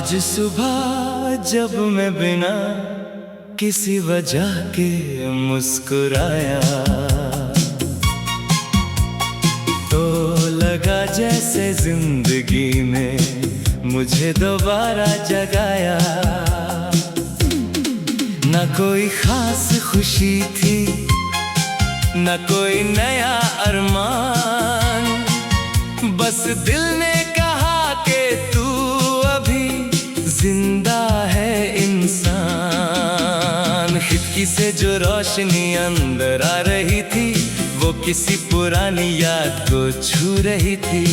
आज सुबह जब मैं बिना किसी वजह के मुस्कुराया तो लगा जैसे जिंदगी ने मुझे दोबारा जगाया। न कोई खास खुशी थी, न कोई नया अरमान, बस दिल ने कहा कि तू अभी जिंदा है इंसान। खिड़की से जो रोशनी अंदर आ रही थी वो किसी पुरानी याद को छू रही थी।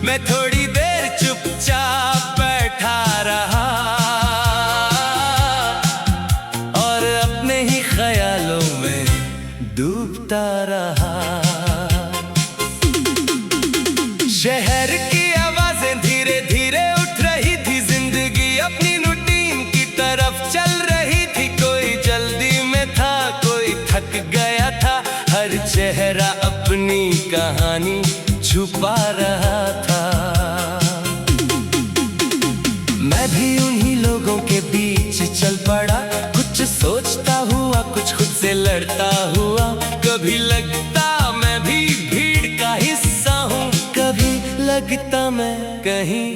मैं थोड़ी देर चुपचाप बैठा रहा और अपने ही ख्यालों में डूबता रहा। शहर की आवाजें धीरे धीरे उठ रही थी, जिंदगी अपनी रूटीन की तरफ चल रही थी। कोई जल्दी में था, कोई थक गया था, हर चेहरा अपनी कहानी छुपा रहा था। मैं भी उन्हीं लोगों के बीच चल पड़ा, कुछ सोचता हुआ, कुछ खुद से लड़ता हुआ। कभी लगता मैं भी भीड़ का हिस्सा हूँ, कभी लगता मैं कहीं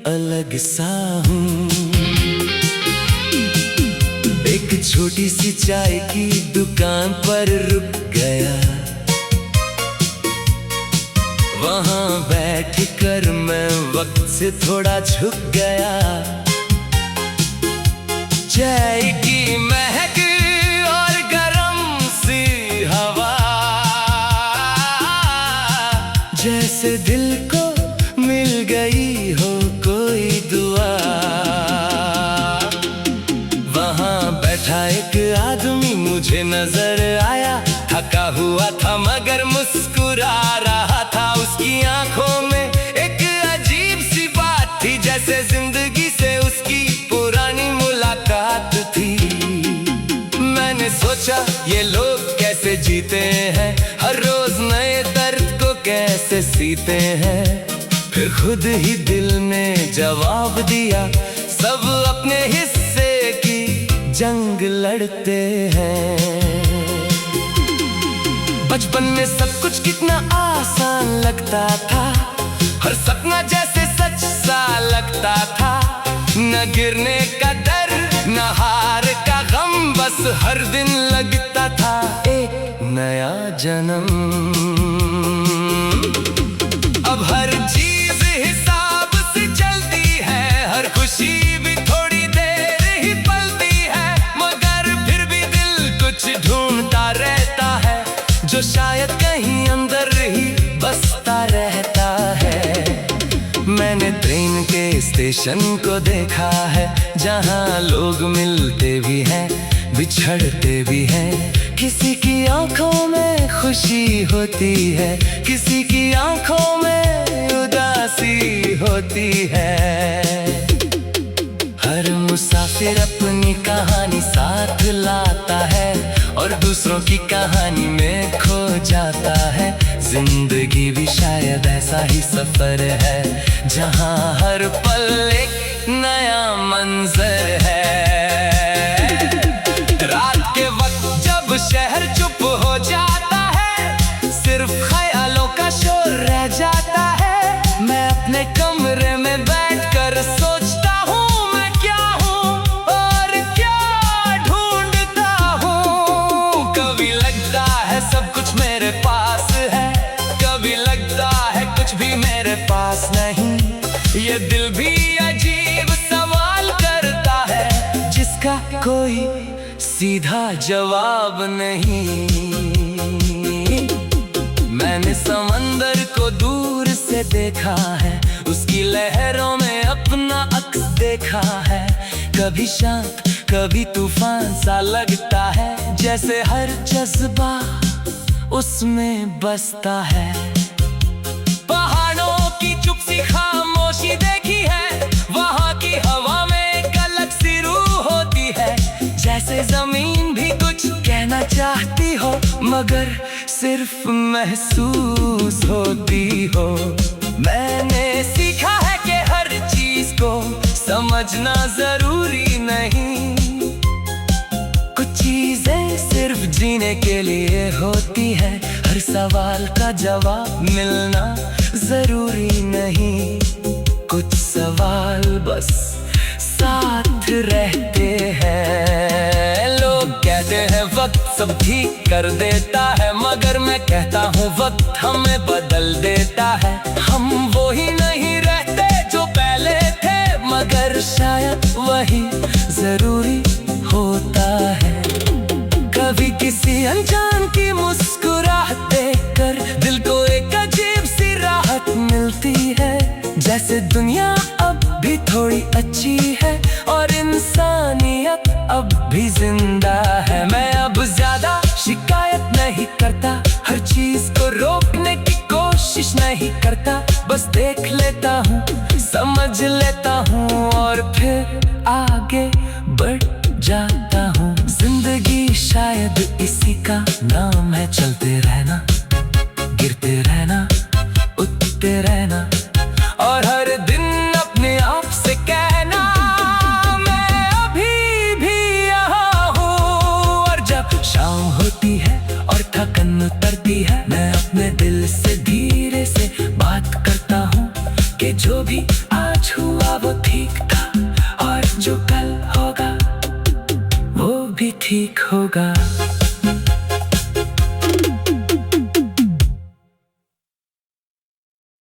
अलग सा हूँ। एक छोटी सी चाय की दुकान पर रुक गया, वहाँ बैठकर मैं वक्त से थोड़ा झुक गया। चाय की महक और गरम सी हवा जैसे दिल को मिल गई हो कोई दुआ। वहाँ बैठा एक आदमी मुझे नजर आया, थका हुआ था मगर मुस्कुरा रहा था। उसकी आंखों में एक अजीब सी बात थी, जैसे जिंदगी से उसकी पुरानी मुलाकात थी। मैंने सोचा ये लोग कैसे जीते हैं, हर रोज नए दर्द को कैसे सीते हैं। फिर खुद ही दिल ने जवाब दिया, सब अपने हिस्से की जंग लड़ते हैं। बचपन में सब कुछ कितना आसान लगता था, हर सपना जैसे सच सा लगता था। न गिरने का डर, न हार का गम, बस हर दिन लगता था एक नया जन्म। अब हर चीज हिसाब से चलती है, हर खुशी भी थोड़ी देर ही पलती है। मगर फिर भी दिल कुछ ढूंढता रहता है, जो शायद कहीं अंदर ही बसता रहता है। मैंने ट्रेन के स्टेशन को देखा है, जहाँ लोग मिलते भी हैं, बिछड़ते भी हैं। किसी की आंखों में खुशी होती है, किसी की आंखों में उदासी होती है। हर मुसाफिर अपनी कहानी साथ लाता है और दूसरों की कहानी में खो जाता है। जिंदगी भी शायद ऐसा ही सफर है, जहाँ हर पल एक नया मंजर है। रात के वक्त जब शहर चुप हो जाता है, सिर्फ ख्यालों का शोर रह जाता है। मैं अपने कमरे में बैठकर सोचता हूँ मैं क्या हूँ और क्या ढूंढता हूँ। कभी लगता है सब कुछ मेरे पास है, कभी लगता है कुछ भी मेरे पास नहीं। ये दिल भी अजीब सवाल करता है, जिसका कोई सीधा जवाब नहीं। मैंने समंदर को दूर से देखा है, उसकी लहरों में अपना अक्स देखा है। कभी शांत, कभी तूफान सा लगता है, जैसे हर जज्बा उसमें बसता है। पहाड़ों की चुप सी खामोशी देखी है, वहाँ की हवा में एक अलग सी रूह होती है। जैसे जमीन भी कुछ कहना चाहती हो, मगर सिर्फ महसूस होती हो। मैंने सीखा है कि हर चीज को समझना जरूरी नहीं। कुछ चीजें सिर्फ जीने के लिए होती है, हर सवाल का जवाब मिलना जरूरी नहीं। कुछ सवाल बस साथ रहते हैं। लोग कहते हैं वक्त सब ठीक कर देता है, मगर मैं कहता हूँ वक्त हमें बदल देता है। हम वो ही नहीं रहते जो पहले थे, मगर शायद वही जरूरी होता है। कभी किसी अनजान की मुस्कुराहट देखकर दिल को एक अजीब सी राहत मिलती है, जैसे दुनिया अब भी थोड़ी अच्छी है और इंसानियत अब भी जिंदा है। मैं अब ज्यादा शिकायत नहीं करता, हर चीज को रोकने की कोशिश नहीं करता, बस देख लेता हूँ, समझ लेता हूँ और फिर आगे बढ़ जाता हूँ। जिंदगी शायद इस